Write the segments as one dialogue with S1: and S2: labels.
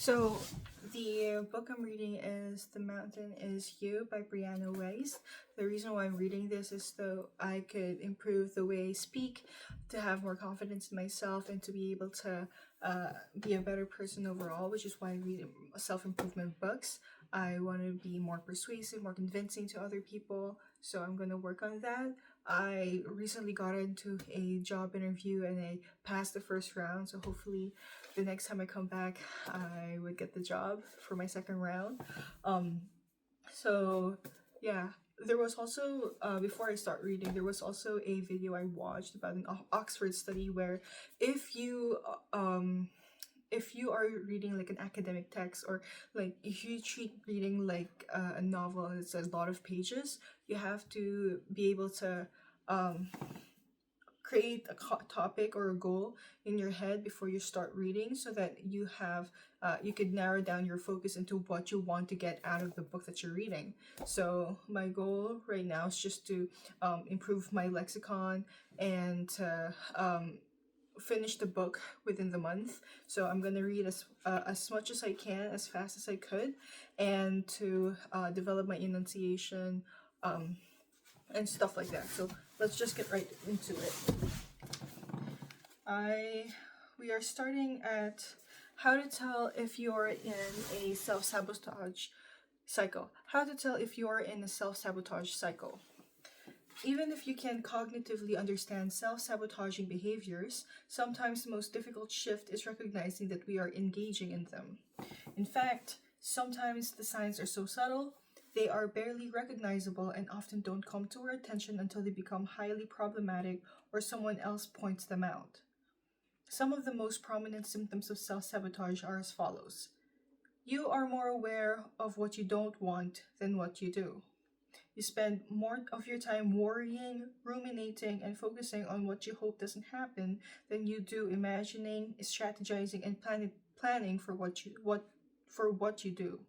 S1: So, the book I'm reading is The Mountain Is You by Brianna Weiss. The reason why I'm reading this is so I could improve the way I speak, to have more confidence in myself, and to be able to be a better person overall, which is why I read self improvement books. I want to be more persuasive, more convincing to other people, so I'm going to work on that. I recently got into a job interview and I passed the first round, so hopefully the next time I come back, I would get the job for my second round. So yeah, there was also before I start reading, there was also a video I watched about an Oxford study where if you if you are reading like an academic text, or like if you treat reading like a novel and it's a lot of pages, you have to be able to um, create a topic or a goal in your head before you start reading, so that you have you could narrow down your focus into what you want to get out of the book that you're reading. So my goal right now is just to improve my lexicon and to finish the book within the month. So I'm gonna read as much as I can, as fast as I could, and to develop my enunciation, um, and stuff like that. So let's just get right into it. We are starting at how to tell if you're in a self-sabotage cycle. How to tell if you're in a self-sabotage cycle. Even if you can cognitively understand self-sabotaging behaviors, sometimes the most difficult shift is recognizing that we are engaging in them. In fact, sometimes the signs are so subtle, they are barely recognizable and often don't come to our attention until they become highly problematic or someone else points them out. Some of the most prominent symptoms of self sabotage are as follows: you are more aware of what you don't want than what you do. You spend more of your time worrying, ruminating, and focusing on what you hope doesn't happen than you do imagining, strategizing, and planning for what you do.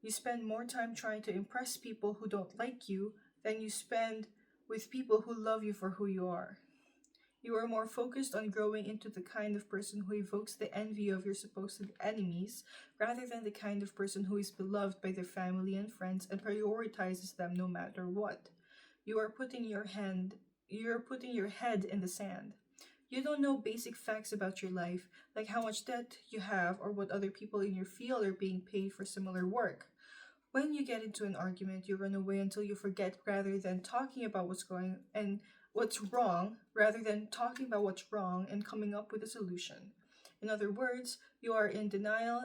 S1: You spend more time trying to impress people who don't like you than you spend with people who love you for who you are. You are more focused on growing into the kind of person who evokes the envy of your supposed enemies, rather than the kind of person who is beloved by their family and friends and prioritizes them no matter what. You are putting your head in the sand. You don't know basic facts about your life, like how much debt you have or what other people in your field are being paid for similar work. When you get into an argument, you run away until you forget, rather than talking about what's wrong, rather than talking about what's wrong and coming up with a solution. In other words, you are in denial,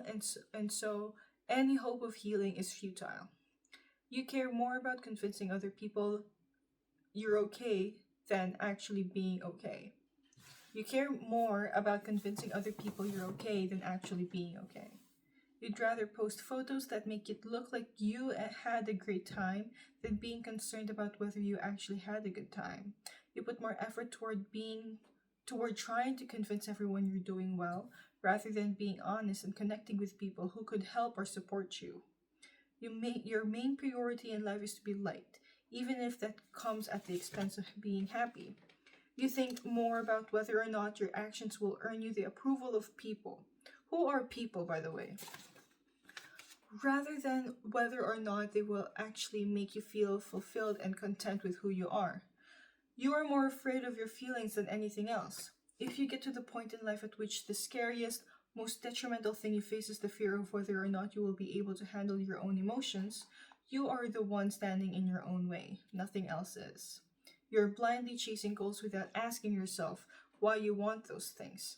S1: and so any hope of healing is futile. You care more about convincing other people you're okay than actually being okay. You care more about convincing other people you're okay than actually being okay. You'd rather post photos that make it look like you had a great time than being concerned about whether you actually had a good time. You put more effort toward trying to convince everyone you're doing well, rather than being honest and connecting with people who could help or support you. Your main priority in life is to be liked, even if that comes at the expense of being happy. You think more about whether or not your actions will earn you the approval of people. Who are people, by the way? Rather than whether or not they will actually make you feel fulfilled and content with who you are. You are more afraid of your feelings than anything else. If you get to the point in life at which the scariest, most detrimental thing you face is the fear of whether or not you will be able to handle your own emotions, you are the one standing in your own way. Nothing else is. You're blindly chasing goals without asking yourself why you want those things.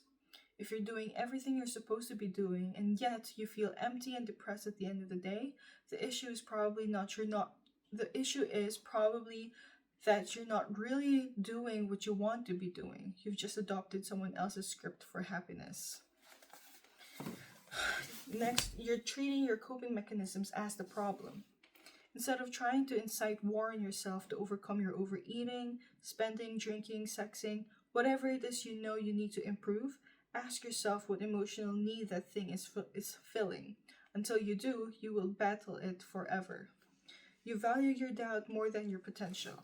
S1: If you're doing everything you're supposed to be doing and yet you feel empty and depressed at the end of the day, the issue is probably that you're not really doing what you want to be doing. You've just adopted someone else's script for happiness. Next, you're treating your coping mechanisms as the problem. Instead of trying to incite war in yourself to overcome your overeating, spending, drinking, sexing, whatever it is you know you need to improve, ask yourself what emotional need that thing is filling. Until you do, you will battle it forever. You value your doubt more than your potential.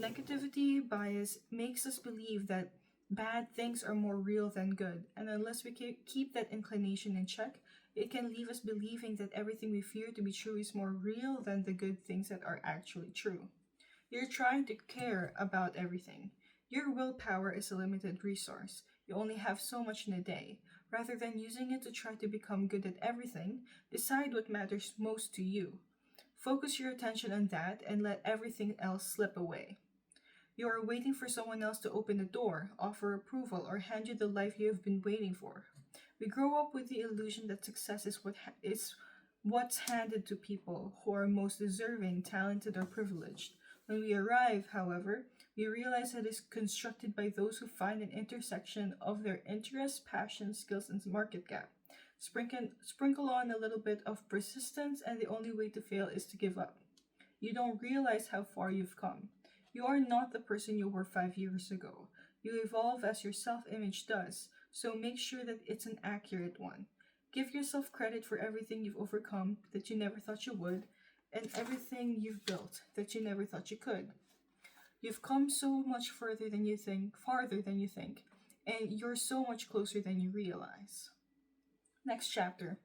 S1: Negativity bias makes us believe that bad things are more real than good, and unless we keep that inclination in check, It can leave us believing that everything we fear to be true is more real than the good things that are actually true. You're trying to care about everything. Your willpower is a limited resource. You only have so much in a day. Rather than using it to try to become good at everything, decide what matters most to you. Focus your attention on that and let everything else slip away. You are waiting for someone else to open the door, offer approval, or hand you the life you have been waiting for. We grow up with the illusion that success is what's handed to people who are most deserving, talented, or privileged. When we arrive, however, we realize that it is constructed by those who find an intersection of their interests, passions, skills, and market gap. Sprinkle on a little bit of persistence, and the only way to fail is to give up. You don't realize how far you've come. You are not the person you were 5 years ago. You evolve as your self image does, so make sure that it's an accurate one. Give yourself credit for everything you've overcome that you never thought you would, and everything you've built that you never thought you could. You've come so much farther than you think, and you're so much closer than you realize. Next chapter.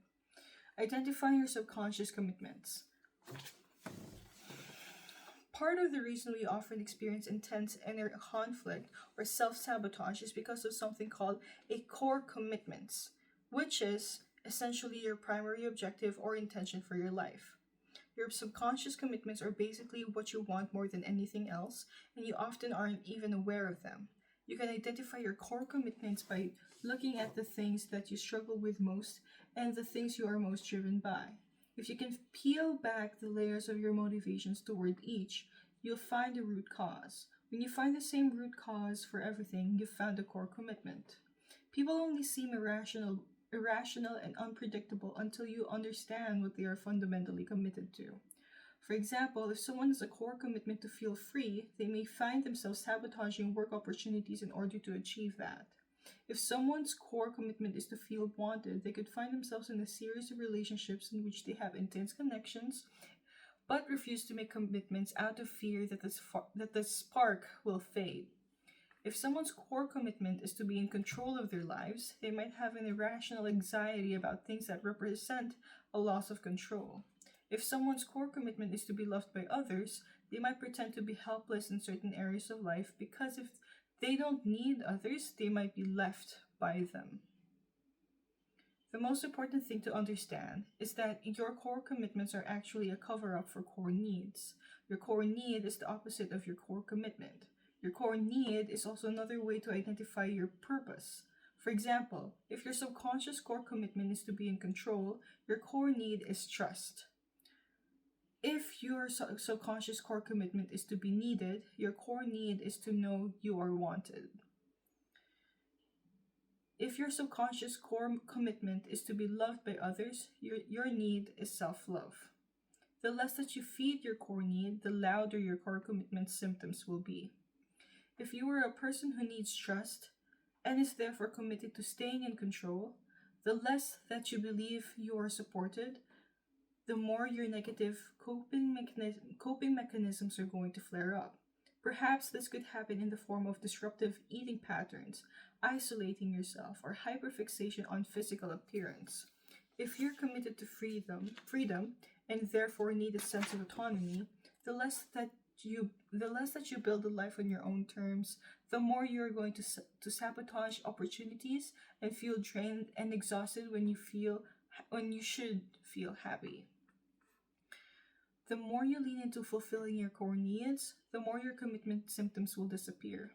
S1: Identify your subconscious commitments. Part of the reason we often experience intense inner conflict or self-sabotage is because of something called a core commitments, which is essentially your primary objective or intention for your life. Your subconscious commitments are basically what you want more than anything else, and you often aren't even aware of them. You can identify your core commitments by looking at the things that you struggle with most and the things you are most driven by. If you can peel back the layers of your motivations toward each, you'll find the root cause. When you find the same root cause for everything, you've found a core commitment. People only seem irrational and unpredictable until you understand what they are fundamentally committed to. For example, if someone has a core commitment to feel free, they may find themselves sabotaging work opportunities in order to achieve that. If someone's core commitment is to feel wanted, they could find themselves in a series of relationships in which they have intense connections but refuse to make commitments out of fear that the spark will fade. If someone's core commitment is to be in control of their lives, they might have an irrational anxiety about things that represent a loss of control. If someone's core commitment is to be loved by others, they might pretend to be helpless in certain areas of life because if they don't need others, they might be left by them. The most important thing to understand is that your core commitments are actually a cover-up for core needs. Your core need is the opposite of your core commitment. Your core need is also another way to identify your purpose. For example, if your subconscious core commitment is to be in control, your core need is trust. If your subconscious core commitment is to be needed, your core need is to know you are wanted. If your subconscious core commitment is to be loved by others, your need is self-love. The less that you feed your core need, the louder your core commitment symptoms will be. If you are a person who needs trust and is therefore committed to staying in control, the less that you believe you are supported, the more your negative coping mechanisms are going to flare up. Perhaps this could happen in the form of disruptive eating patterns, isolating yourself, or hyperfixation on physical appearance. If you're committed to freedom, and therefore need a sense of autonomy, the less that you build a life on your own terms, the more you're going to sabotage opportunities and feel drained and exhausted when you should feel happy. The more you lean into fulfilling your core needs, the more your commitment symptoms will disappear.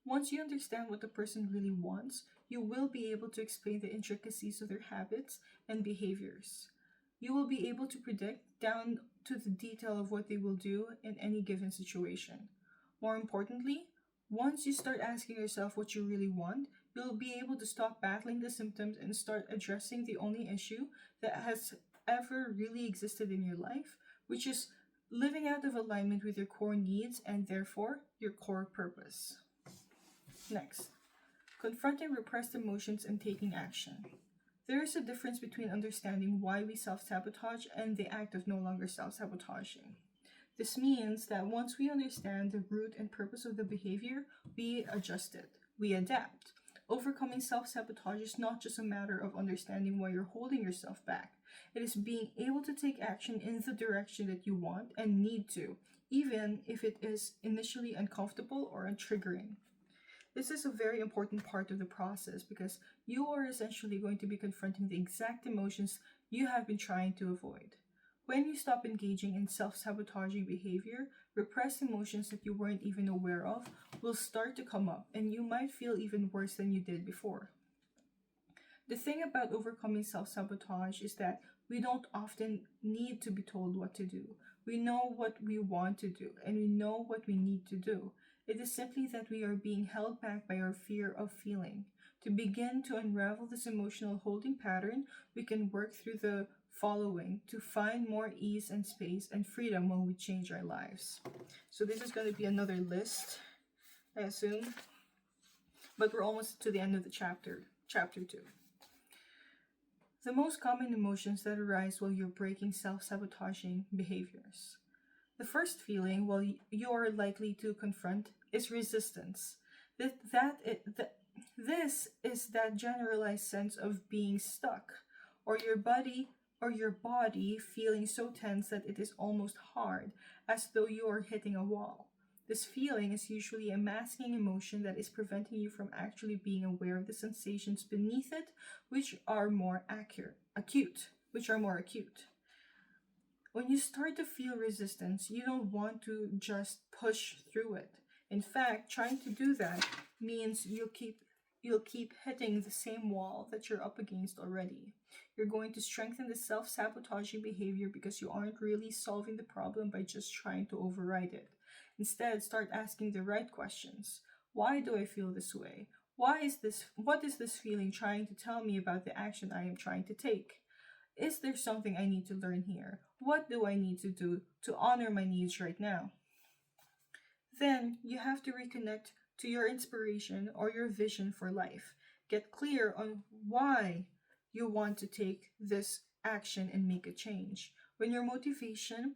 S1: Once you understand what the person really wants, you will be able to explain the intricacies of their habits and behaviors. You will be able to predict down to the detail of what they will do in any given situation. More importantly, once you start asking yourself what you really want, you'll be able to stop battling the symptoms and start addressing the only issue that has ever really existed in your life, which is living out of alignment with your core needs and therefore your core purpose. Next, confronting repressed emotions and taking action. There is a difference between understanding why we self-sabotage and the act of no longer self-sabotaging. This means that once we understand the root and purpose of the behavior, we adjust it, we adapt. Overcoming self-sabotage is not just a matter of understanding why you're holding yourself back. It is being able to take action in the direction that you want and need to, even if it is initially uncomfortable or triggering. This is a very important part of the process because you are essentially going to be confronting the exact emotions you have been trying to avoid. When you stop engaging in self sabotaging behavior, repressed emotions that you weren't even aware of will start to come up, and you might feel even worse than you did before. The thing about overcoming self sabotage is that we don't often need to be told what to do. We know what we want to do, and we know what we need to do. It is simply that we are being held back by our fear of feeling. To begin to unravel this emotional holding pattern, we can work through the following to find more ease and space and freedom when we change our lives. So this is going to be another list, I assume. But we're almost to the end of the chapter 2. The most common emotions that arise while you're breaking self-sabotaging behaviors. The first feeling you are likely to confront is resistance. This is that generalized sense of being stuck, or your body feeling so tense that it is almost hard, as though you are hitting a wall. This feeling is usually a masking emotion that is preventing you from actually being aware of the sensations beneath it, which are more acute. When you start to feel resistance, you don't want to just push through it. In fact, trying to do that means you'll keep hitting the same wall that you're up against already. You're going to strengthen the self-sabotaging behavior because you aren't really solving the problem by just trying to override it. Instead, start asking the right questions. Why do I feel this way? What is this feeling trying to tell me about the action I am trying to take? Is there something I need to learn here? What do I need to do to honor my needs right now? Then you have to reconnect to your inspiration or your vision for life. Get clear on why you want to take this action and make a change. When your motivation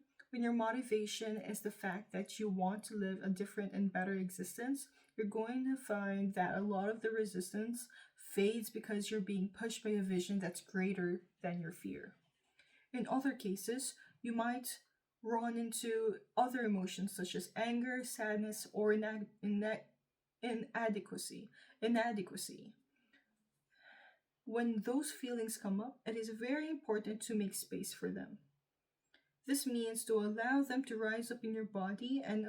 S1: is the fact that you want to live a different and better existence, you're going to find that a lot of the resistance fades because you're being pushed by a vision that's greater than your fear. In other cases, you might run into other emotions such as anger, sadness, or inadequacy. When those feelings come up, it is very important to make space for them. This means to allow them to rise up in your body and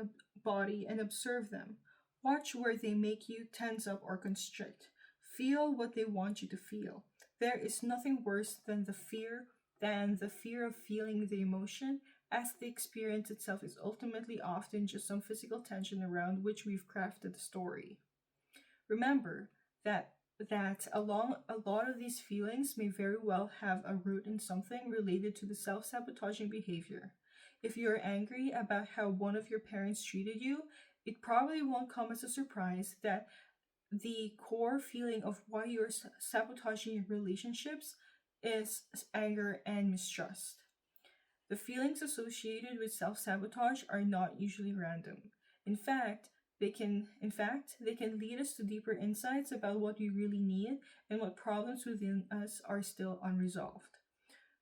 S1: observe them. Watch where they make you tense up or constrict. Feel what they want you to feel. There is nothing worse than the fear of feeling the emotion, as the experience itself is ultimately often just some physical tension around which we've crafted a story. Remember that a lot of these feelings may very well have a root in something related to the self-sabotaging behavior. If you're angry about how one of your parents treated you, it probably won't come as a surprise that the core feeling of why you're sabotaging your relationships is anger and mistrust. The feelings associated with self-sabotage are not usually random. In fact, they can lead us to deeper insights about what we really need and what problems within us are still unresolved.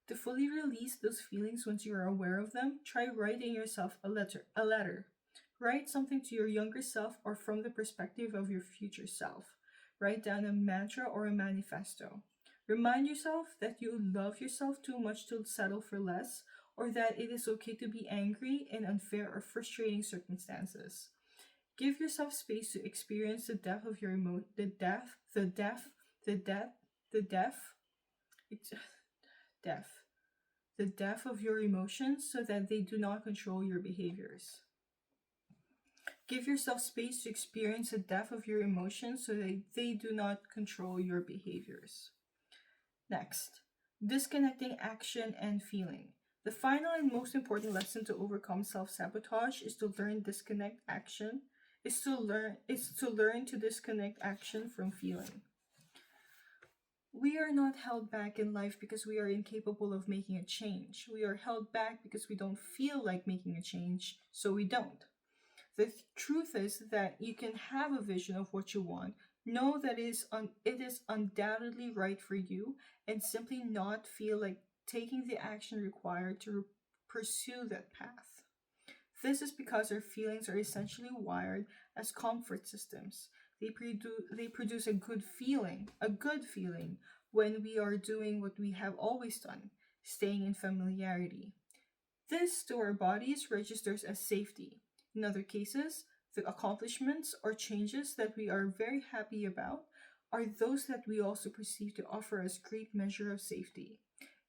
S1: To fully release those feelings once you are aware of them, try writing yourself a letter. Write something to your younger self or from the perspective of your future self. Write down a mantra or a manifesto. Remind yourself that you love yourself too much to settle for less, or that it is okay to be angry in unfair or frustrating circumstances. Give yourself space to experience the depth of your the depth of your emotions so that they do not control your behaviors. Give yourself space to experience the depth of your emotions so that they do not control your behaviors. Next, disconnecting action and feeling. The final and most important lesson to overcome self-sabotage is to learn to disconnect action from feeling. We are not held back in life because we are incapable of making a change. We are held back because we don't feel like making a change, so we don't. The truth is that you can have a vision of what you want, Know that it is undoubtedly right for you, and simply not feel like taking the action required to pursue that path. This is because our feelings are essentially wired as comfort systems. They produce a good feeling when we are doing what we have always done, staying in familiarity. This to our bodies registers as safety. In other cases, the accomplishments or changes that we are very happy about are those that we also perceive to offer us great measure of safety.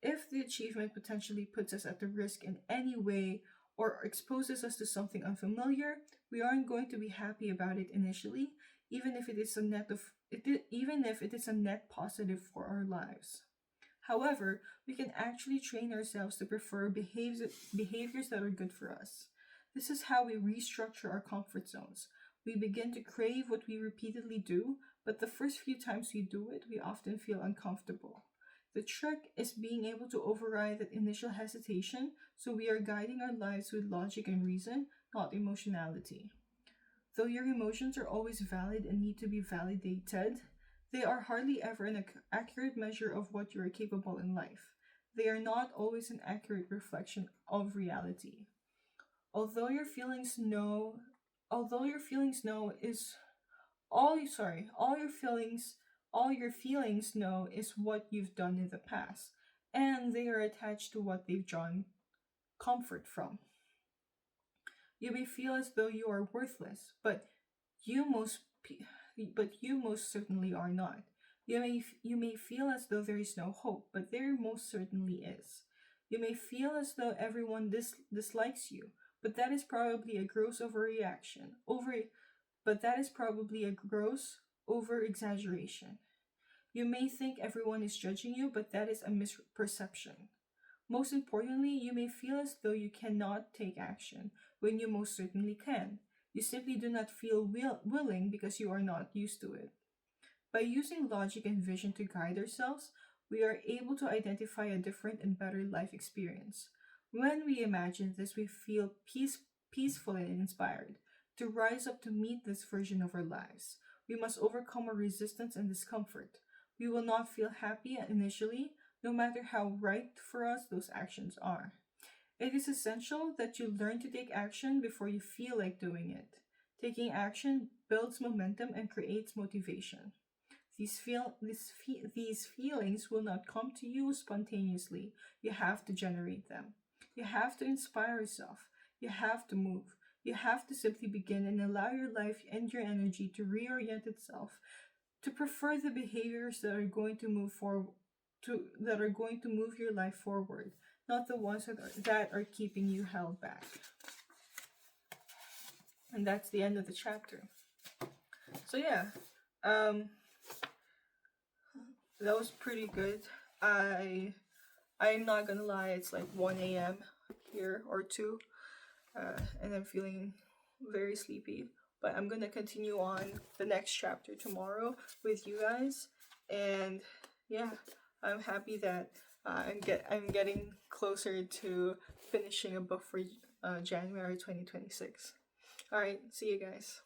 S1: If the achievement potentially puts us at the risk in any way or exposes us to something unfamiliar, we aren't going to be happy about it initially, even if it is even if it is a net positive for our lives. However, we can actually train ourselves to prefer behaviors that are good for us. This is how we restructure our comfort zones. We begin to crave what we repeatedly do, but the first few times we do it, we often feel uncomfortable. The trick is being able to override that initial hesitation so we are guiding our lives with logic and reason, not emotionality. Though your emotions are always valid and need to be validated, they are hardly ever an accurate measure of what you are capable in life. They are not always an accurate reflection of reality. Although your feelings know, although your feelings know is all you sorry, all your feelings know is what you've done in the past, and they are attached to what they've drawn comfort from. You may feel as though you are worthless, you most you most certainly are not. You may feel as though there is no hope, but there most certainly is. You may feel as though everyone dislikes you, but that is probably a gross overreaction. But that is probably a gross over exaggeration. You may think everyone is judging you, but that is a misperception. Most importantly, you may feel as though you cannot take action when you most certainly can. You simply do not feel willing because you are not used to it. By using logic and vision to guide ourselves, we are able to identify a different and better life experience. When we imagine this, we feel peaceful and inspired to rise up to meet this version of our lives. We must overcome our resistance and discomfort. We will not feel happy initially, no matter how right for us those actions are. It is essential that you learn to take action before you feel like doing it. Taking action builds momentum and creates motivation. These feelings will not come to you spontaneously. You have to generate them. You have to inspire yourself. You have to move. You have to simply begin and allow your life and your energy to reorient itself to prefer the behaviors that are going to move your life forward, not the ones that are keeping you held back. And that's the end of the chapter. So yeah, that was pretty good. I'm not gonna lie, it's like 1 a.m. here or 2, and I'm feeling very sleepy. But I'm gonna continue on the next chapter tomorrow with you guys, and yeah, I'm happy that I'm getting closer to finishing a book for January 2026. All right, see you guys.